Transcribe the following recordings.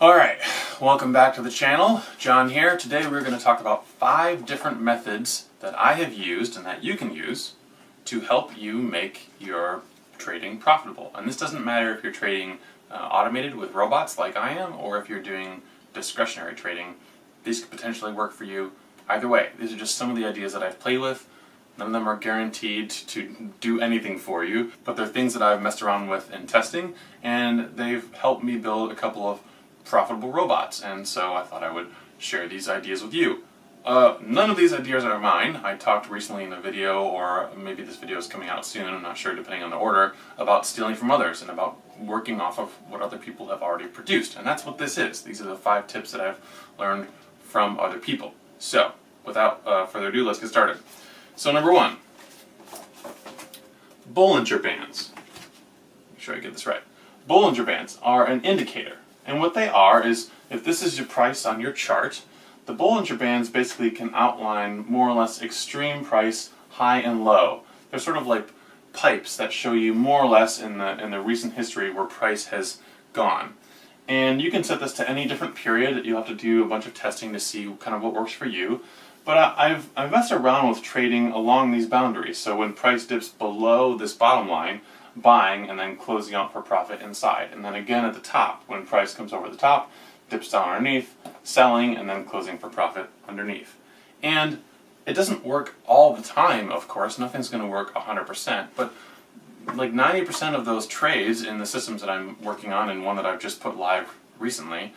Alright, welcome back to the channel. John here. Today we're going to talk about 5 different methods that I have used and that you can use to help you make your trading profitable. And this doesn't matter if you're trading automated with robots like I am, or if you're doing discretionary trading. These could potentially work for you either way. These are just some of the ideas that I've played with. None of them are guaranteed to do anything for you, but they're things that I've messed around with in testing, and they've helped me build a couple of profitable robots, and so I thought I would share these ideas with you. None of these ideas are mine. I talked recently in a video, or maybe this video is coming out soon, I'm not sure depending on the order, about stealing from others and about working off of what other people have already produced. And that's what this is. These are the 5 tips that I've learned from other people. So, without further ado, let's get started. So number 1, Bollinger Bands. Make sure I get this right. Bollinger Bands are an indicator. And what they are is, if this is your price on your chart, the Bollinger Bands basically can outline more or less extreme price, high and low. They're sort of like pipes that show you more or less in the recent history where price has gone. And you can set this to any different period. You'll have to do a bunch of testing to see kind of what works for you. But I've messed around with trading along these boundaries. So when price dips below this bottom line, buying and then closing out for profit inside. And then again at the top, when price comes over the top, dips down underneath, selling, and then closing for profit underneath. And it doesn't work all the time, of course. Nothing's going to work 100%, but like 90% of those trades in the systems that I'm working on, and one that I've just put live recently,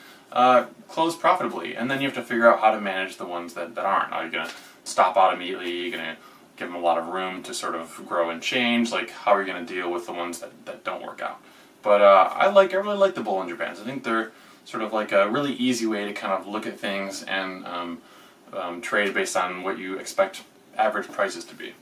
close profitably. And then you have to figure out how to manage the ones that aren't. Are you going to stop out immediately? Are you going to give them a lot of room to sort of grow and change? Like, how are you going to deal with the ones that don't work out? But I really like the Bollinger Bands. I think they're sort of like a really easy way to kind of look at things and trade based on what you expect average prices to be.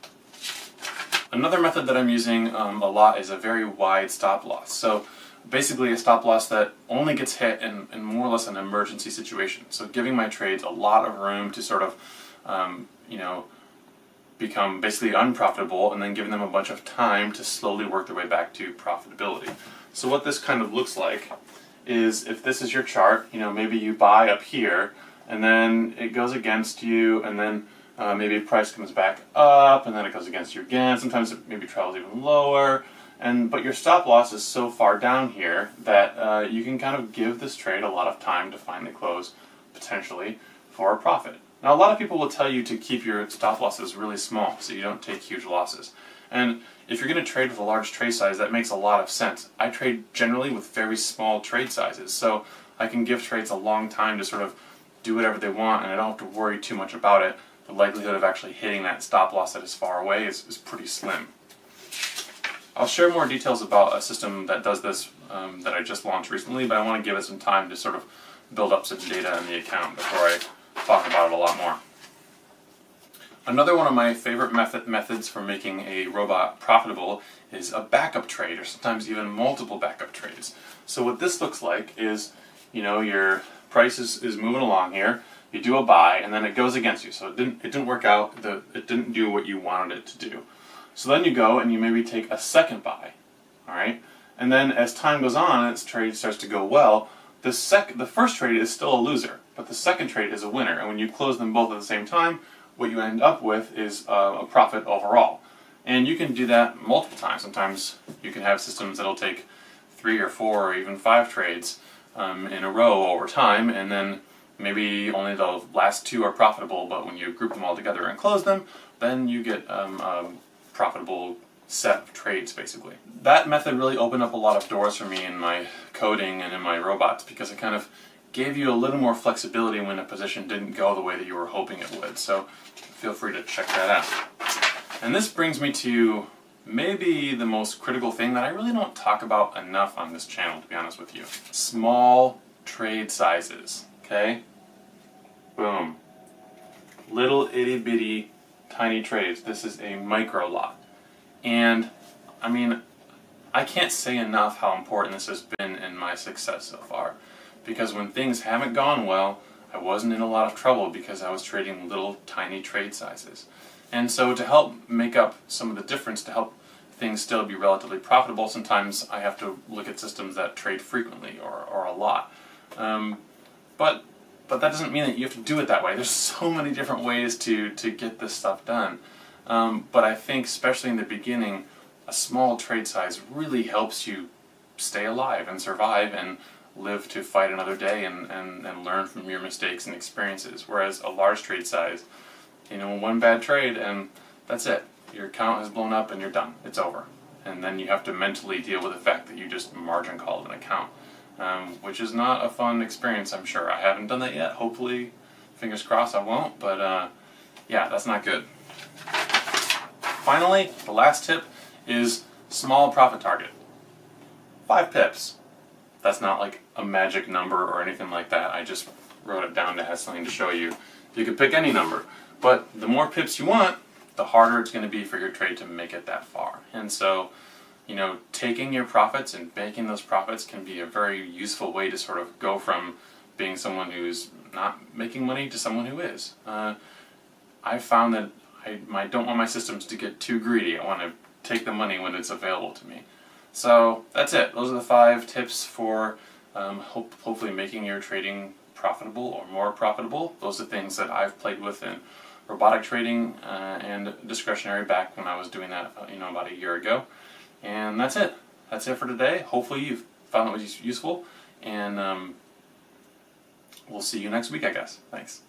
Another method that I'm using a lot is a very wide stop loss. So basically a stop loss that only gets hit in more or less an emergency situation. So giving my trades a lot of room to sort of, become basically unprofitable, and then giving them a bunch of time to slowly work their way back to profitability. So what this kind of looks like is, if this is your chart, maybe you buy up here, and then it goes against you, and then maybe price comes back up, and then it goes against you again. Sometimes it maybe travels even lower, but your stop loss is so far down here that you can kind of give this trade a lot of time to finally close, potentially, for a profit. Now, a lot of people will tell you to keep your stop losses really small so you don't take huge losses. And if you're going to trade with a large trade size, that makes a lot of sense. I trade generally with very small trade sizes, so I can give trades a long time to sort of do whatever they want, and I don't have to worry too much about it. The likelihood of actually hitting that stop loss that is far away is pretty slim. I'll share more details about a system that does this that I just launched recently, but I want to give it some time to sort of build up some data in the account before I talk about it a lot more. Another one of my favorite methods for making a robot profitable is a backup trade, or sometimes even multiple backup trades. So what this looks like is, your price is moving along here, you do a buy, and then it goes against you. So it didn't work out, it didn't do what you wanted it to do. So then you go and you maybe take a second buy, alright? And then as time goes on and its trade starts to go well, the first trade is still a loser, but the second trade is a winner. And when you close them both at the same time, what you end up with is a profit overall. And you can do that multiple times. Sometimes you can have systems that'll take 3 or 4 or even 5 trades in a row over time, and then maybe only the last 2 are profitable, but when you group them all together and close them, then you get a profitable set of trades, basically. That method really opened up a lot of doors for me in my coding and in my robots, because it kind of gave you a little more flexibility when a position didn't go the way that you were hoping it would. So feel free to check that out. And this brings me to maybe the most critical thing that I really don't talk about enough on this channel, to be honest with you. Small trade sizes, okay? Boom. Little itty bitty tiny trades. This is a micro lot. And, I mean, I can't say enough how important this has been in my success so far. Because when things haven't gone well, I wasn't in a lot of trouble because I was trading little tiny trade sizes. And so to help make up some of the difference, to help things still be relatively profitable, sometimes I have to look at systems that trade frequently or a lot. But that doesn't mean that you have to do it that way. There's so many different ways to get this stuff done. But I think especially in the beginning, a small trade size really helps you stay alive and survive and live to fight another day and learn from your mistakes and experiences. Whereas a large trade size, one bad trade and that's it. Your account has blown up and you're done. It's over. And then you have to mentally deal with the fact that you just margin called an account, which is not a fun experience, I'm sure. I haven't done that yet. Hopefully, fingers crossed I won't, but yeah, that's not good. Finally, the last tip is small profit target. 5 pips. That's not like a magic number or anything like that. I just wrote it down to have something to show you. You could pick any number, but the more pips you want, the harder it's going to be for your trade to make it that far. And so, taking your profits and banking those profits can be a very useful way to sort of go from being someone who's not making money to someone who is. I found that I don't want my systems to get too greedy. I want to take the money when it's available to me. So that's it. Those are the 5 tips for hopefully making your trading profitable or more profitable. Those are things that I've played with in robotic trading and discretionary back when I was doing that about a year ago. And that's it. That's it for today. Hopefully you've found it was useful, and we'll see you next week, I guess. Thanks.